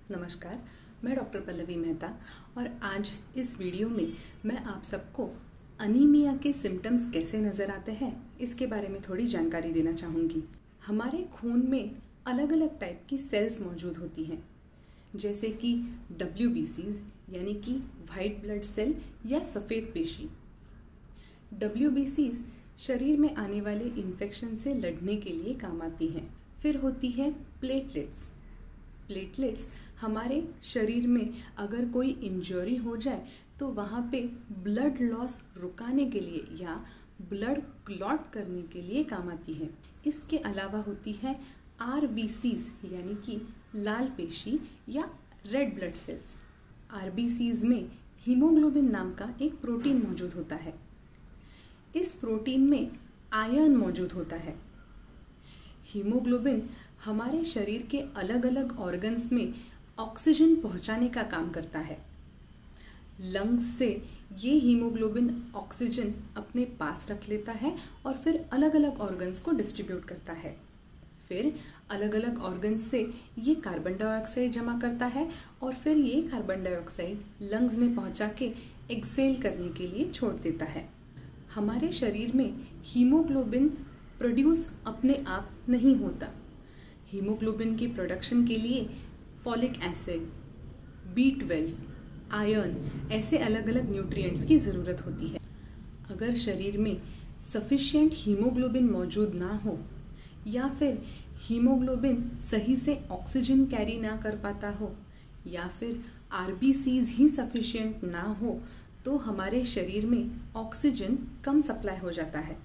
नमस्कार, मैं डॉक्टर पल्लवी मेहता और आज इस वीडियो में मैं आप सबको अनीमिया के सिम्टम्स कैसे नज़र आते हैं इसके बारे में थोड़ी जानकारी देना चाहूँगी। हमारे खून में अलग अलग टाइप की सेल्स मौजूद होती हैं, जैसे कि WBCs यानी कि वाइट ब्लड सेल या सफ़ेद पेशी। WBCs शरीर में आने वाले इन्फेक्शन से लड़ने के लिए काम आती हैं। फिर होती है प्लेटलेट्स। प्लेटलेट्स हमारे शरीर में अगर कोई इंजरी हो जाए तो वहाँ पे ब्लड लॉस रुकाने के लिए या ब्लड क्लॉट करने के लिए काम आती है। इसके अलावा होती है RBCs यानी कि लाल पेशी या रेड ब्लड सेल्स। RBCs में हीमोग्लोबिन नाम का एक प्रोटीन मौजूद होता है। इस प्रोटीन में आयरन मौजूद होता है। हीमोग्लोबिन हमारे शरीर के अलग अलग ऑर्गन्स में ऑक्सीजन पहुंचाने का काम करता है। लंग्स से ये हीमोग्लोबिन ऑक्सीजन अपने पास रख लेता है और फिर अलग अलग ऑर्गन्स को डिस्ट्रीब्यूट करता है। फिर अलग अलग ऑर्गन्स से ये कार्बन डाइऑक्साइड जमा करता है और फिर ये कार्बन डाइऑक्साइड लंग्स में पहुंचा के एक्सेल करने के लिए छोड़ देता है। हमारे शरीर में हीमोग्लोबिन प्रोड्यूस अपने आप नहीं होता। हीमोग्लोबिन की प्रोडक्शन के लिए फॉलिक एसिड, B12, आयरन ऐसे अलग अलग न्यूट्रिएंट्स की ज़रूरत होती है। अगर शरीर में सफिशिएंट हीमोग्लोबिन मौजूद ना हो या फिर हीमोग्लोबिन सही से ऑक्सीजन कैरी ना कर पाता हो या फिर RBCs ही सफिशिएंट ना हो तो हमारे शरीर में ऑक्सीजन कम सप्लाई हो जाता है।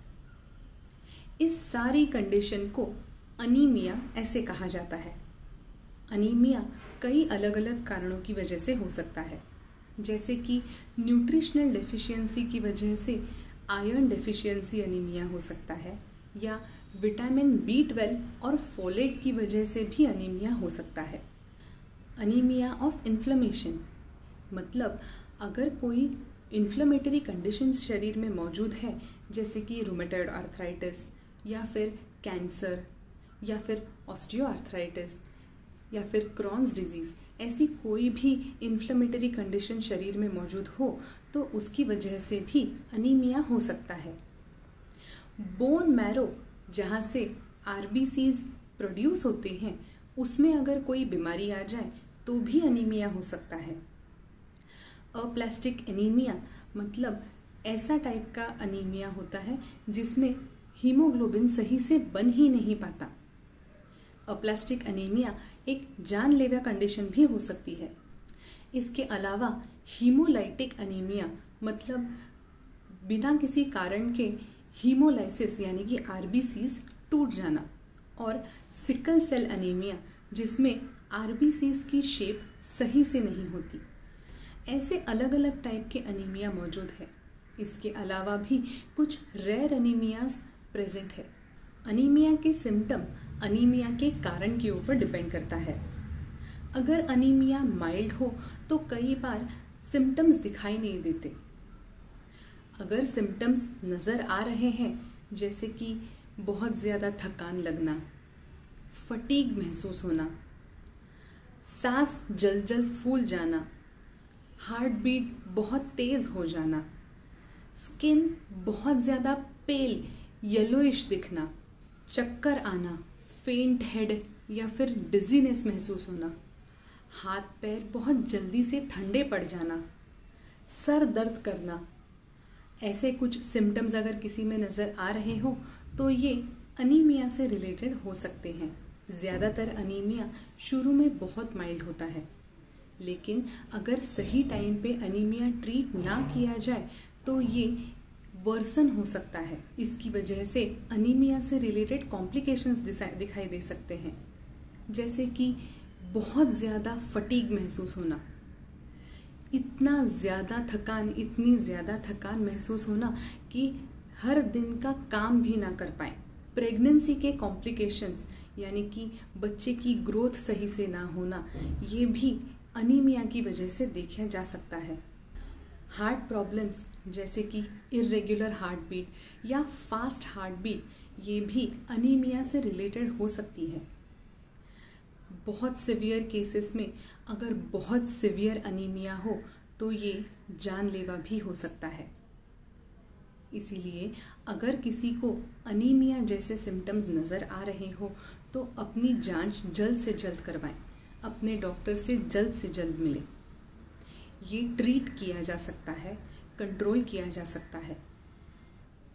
इस सारी कंडीशन को अनीमिया ऐसे कहा जाता है। अनीमिया कई अलग अलग कारणों की वजह से हो सकता है, जैसे कि न्यूट्रिशनल डेफिशिएंसी की वजह से आयरन डेफिशिएंसी अनीमिया हो सकता है या विटामिन B12 और फोलेट की वजह से भी अनीमिया हो सकता है। अनीमिया ऑफ इन्फ्लेमेशन मतलब अगर कोई इन्फ्लेमेटरी कंडीशन शरीर में मौजूद है, जैसे कि रूमेटॉइड आर्थराइटिस या फिर कैंसर या फिर ऑस्टियोआर्थराइटिस या फिर क्रॉन्स डिजीज़, ऐसी कोई भी इन्फ्लेमेटरी कंडीशन शरीर में मौजूद हो तो उसकी वजह से भी अनीमिया हो सकता है। बोन मैरो जहाँ से RBCs प्रोड्यूस होते हैं उसमें अगर कोई बीमारी आ जाए तो भी अनीमिया हो सकता है। अप्लास्टिक एनीमिया मतलब ऐसा टाइप का अनीमिया होता है जिसमें हीमोग्लोबिन सही से बन ही नहीं पाता। अप्लास्टिक एनीमिया एक जानलेवा कंडीशन भी हो सकती है। इसके अलावा हीमोलाइटिक एनीमिया मतलब बिना किसी कारण के हीमोलाइसिस यानी कि RBCs टूट जाना, और सिकल सेल एनीमिया जिसमें RBCs की शेप सही से नहीं होती। ऐसे अलग अलग टाइप के अनीमिया मौजूद है। इसके अलावा भी कुछ रेयर अनीमियाज प्रेजेंट है। अनीमिया के सिम्टम अनीमिया के कारण के ऊपर डिपेंड करता है। अगर अनीमिया माइल्ड हो तो कई बार सिम्टम्स दिखाई नहीं देते। अगर सिम्टम्स नज़र आ रहे हैं, जैसे कि बहुत ज़्यादा थकान लगना, फटीग महसूस होना, सांस जल्द जल्द फूल जाना, हार्ट बीट बहुत तेज़ हो जाना, स्किन बहुत ज़्यादा पेल येलोइश दिखना, चक्कर आना, फेंट हेड या फिर डिजीनेस महसूस होना, हाथ पैर बहुत जल्दी से ठंडे पड़ जाना, सर दर्द करना, ऐसे कुछ सिम्टम्स अगर किसी में नज़र आ रहे हो तो ये अनीमिया से रिलेटेड हो सकते हैं। ज़्यादातर अनीमिया शुरू में बहुत माइल्ड होता है, लेकिन अगर सही टाइम पे अनीमिया ट्रीट ना किया जाए तो ये वर्सन हो सकता है। इसकी वजह से अनीमिया से रिलेटेड कॉम्प्लिकेशंस दिखाई दे सकते हैं, जैसे कि बहुत ज़्यादा फटीग महसूस होना, इतनी ज़्यादा थकान महसूस होना कि हर दिन का काम भी ना कर पाए। प्रेगनेंसी के कॉम्प्लिकेशंस यानी कि बच्चे की ग्रोथ सही से ना होना, ये भी अनीमिया की वजह से देखा जा सकता है। हार्ट प्रॉब्लम्स जैसे कि इर्रेगुलर हार्ट बीट या फास्ट हार्ट बीट, ये भी अनीमिया से रिलेटेड हो सकती है। बहुत सिवियर केसेस में अगर बहुत सिवियर अनीमिया हो तो ये जानलेवा भी हो सकता है। इसीलिए अगर किसी को अनीमिया जैसे सिम्टम्स नज़र आ रहे हो तो अपनी जांच जल्द से जल्द करवाएं, अपने डॉक्टर से जल्द मिलें। ये ट्रीट किया जा सकता है, कंट्रोल किया जा सकता है।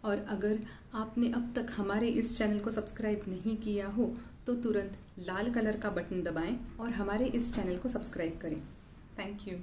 और अगर आपने अब तक हमारे इस चैनल को सब्सक्राइब नहीं किया हो तो तुरंत लाल कलर का बटन दबाएं और हमारे इस चैनल को सब्सक्राइब करें। Thank you.